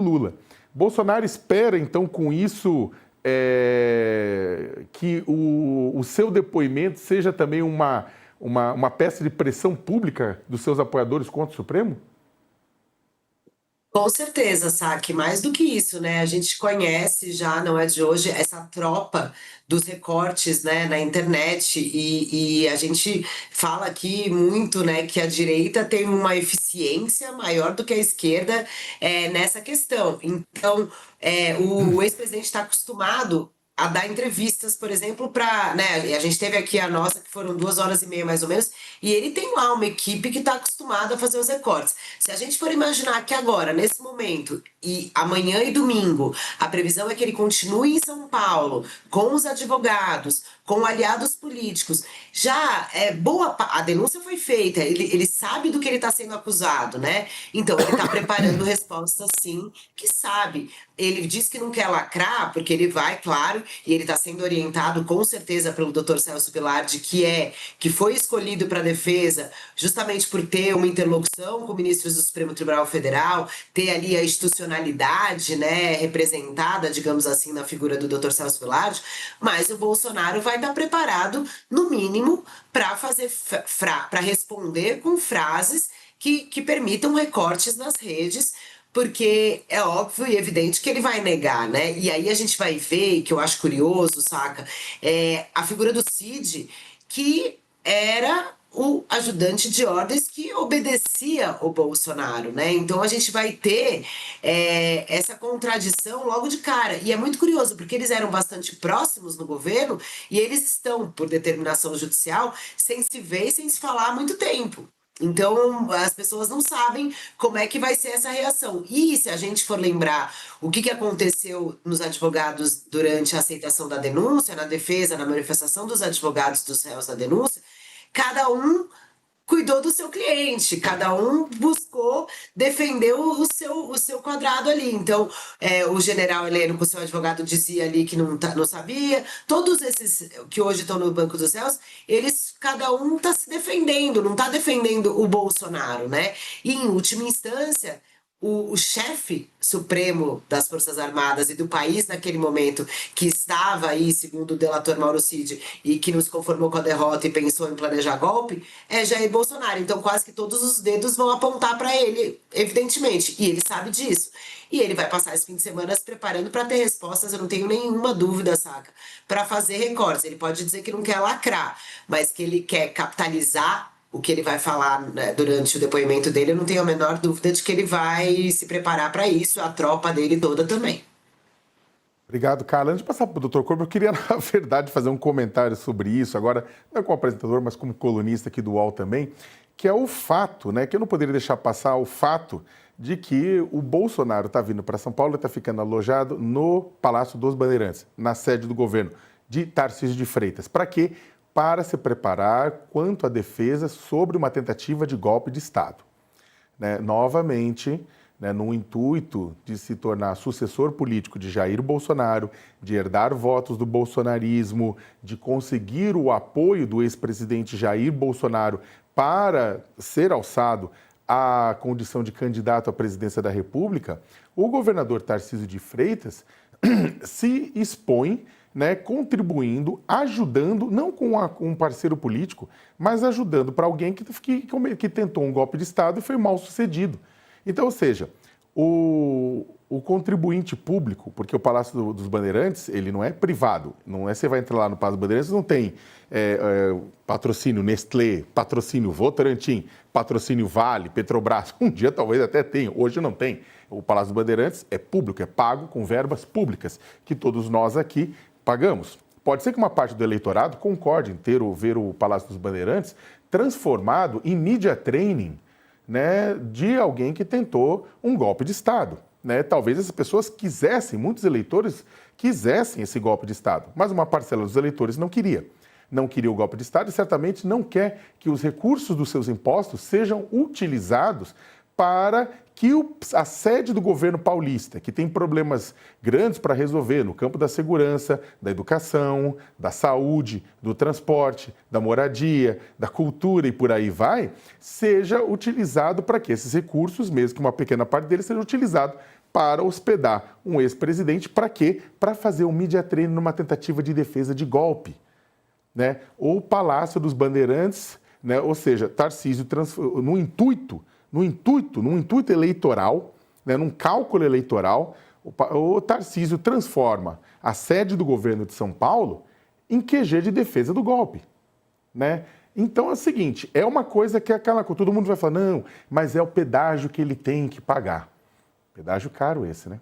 Lula. Bolsonaro espera, então, com isso, que o seu depoimento seja também uma peça de pressão pública dos seus apoiadores contra o Supremo? Com certeza, Saque, mais do que isso, né? A gente conhece já, não é de hoje, essa tropa dos recortes, né, na internet e a gente fala aqui muito, né, que a direita tem uma eficiência maior do que a esquerda nessa questão. Então, o ex-presidente está acostumado a dar entrevistas, por exemplo, para, né, a gente teve aqui a nossa, que foram 2 horas e meia mais ou menos, e ele tem lá uma equipe que está acostumada a fazer os recortes. Se a gente for imaginar que agora, nesse momento, e amanhã e domingo, a previsão é que ele continue em São Paulo, com os advogados, com aliados políticos, já é boa, a denúncia foi feita, ele sabe do que ele está sendo acusado, né? Então, ele está preparando respostas, sim, que sabe. Ele diz que não quer lacrar, porque ele vai, claro, e ele está sendo orientado com certeza pelo Dr. Celso Pilardi, que foi escolhido para a defesa justamente por ter uma interlocução com ministros do Supremo Tribunal Federal, ter ali a institucionalidade, né, representada, digamos assim, na figura do Dr. Celso Pilardi, mas o Bolsonaro vai estar preparado, no mínimo, para para responder com frases que permitam recortes nas redes, porque é óbvio e evidente que ele vai negar, né? E aí a gente vai ver, e que eu acho curioso, saca? A figura do Cid, que era o ajudante de ordens que obedecia o Bolsonaro, né? Então a gente vai ter essa contradição logo de cara. E é muito curioso, porque eles eram bastante próximos no governo e eles estão, por determinação judicial, sem se ver e sem se falar há muito tempo. Então, as pessoas não sabem como é que vai ser essa reação. E se a gente for lembrar o que aconteceu nos advogados durante a aceitação da denúncia, na defesa, na manifestação dos advogados dos réus da denúncia, cada um cuidou do seu cliente, cada um buscou defender o seu quadrado ali. Então, o general Heleno, com o seu advogado, dizia ali que não sabia. Todos esses que hoje estão no Banco dos Réus, cada um está se defendendo, não está defendendo o Bolsonaro, né? E, em última instância, o chefe supremo das Forças Armadas e do país naquele momento, que estava aí, segundo o delator Mauro Cid, e que não se conformou com a derrota e pensou em planejar golpe, é Jair Bolsonaro. Então, quase que todos os dedos vão apontar para ele, evidentemente, e ele sabe disso. E ele vai passar esse fim de semana se preparando para ter respostas, eu não tenho nenhuma dúvida, saca? Para fazer recortes. Ele pode dizer que não quer lacrar, mas que ele quer capitalizar o que ele vai falar, né, durante o depoimento dele, eu não tenho a menor dúvida de que ele vai se preparar para isso, a tropa dele toda também. Obrigado, Carla. Antes de passar para o Dr. Corpo, eu queria, na verdade, fazer um comentário sobre isso, agora, não como apresentador, mas como colunista aqui do UOL também, que é o fato, né, que eu não poderia deixar passar o fato de que o Bolsonaro está vindo para São Paulo e está ficando alojado no Palácio dos Bandeirantes, na sede do governo de Tarcísio de Freitas. Para quê? Para se preparar quanto à defesa sobre uma tentativa de golpe de Estado. Né? Novamente, né, no intuito de se tornar sucessor político de Jair Bolsonaro, de herdar votos do bolsonarismo, de conseguir o apoio do ex-presidente Jair Bolsonaro para ser alçado à condição de candidato à presidência da República, o governador Tarcísio de Freitas se expõe, né, contribuindo, ajudando, não com um parceiro político, mas ajudando para alguém que tentou um golpe de Estado e foi mal sucedido. Então, ou seja, o contribuinte público, porque o Palácio dos Bandeirantes, ele não é privado, não é você vai entrar lá no Palácio dos Bandeirantes, não tem patrocínio Nestlé, patrocínio Votorantim, patrocínio Vale, Petrobras, um dia talvez até tenha, hoje não tem. O Palácio dos Bandeirantes é público, é pago com verbas públicas, que todos nós aqui pagamos. Pode ser que uma parte do eleitorado concorde em ver o Palácio dos Bandeirantes transformado em media training, né, de alguém que tentou um golpe de Estado. Né? Talvez essas pessoas quisessem, muitos eleitores quisessem esse golpe de Estado, mas uma parcela dos eleitores não queria. Não queria o golpe de Estado e certamente não quer que os recursos dos seus impostos sejam utilizados para que a sede do governo paulista, que tem problemas grandes para resolver no campo da segurança, da educação, da saúde, do transporte, da moradia, da cultura e por aí vai, seja utilizado para que esses recursos, mesmo que uma pequena parte deles, seja utilizado para hospedar um ex-presidente. Para quê? Para fazer um media training numa tentativa de defesa de golpe, né? Ou o Palácio dos Bandeirantes, né? Ou seja, Tarcísio no intuito eleitoral, né? Num cálculo eleitoral, o Tarcísio transforma a sede do governo de São Paulo em QG de defesa do golpe, né? Então é o seguinte, é uma coisa que é aquela coisa, todo mundo vai falar, não, mas é o pedágio que ele tem que pagar. Pedágio caro esse, né?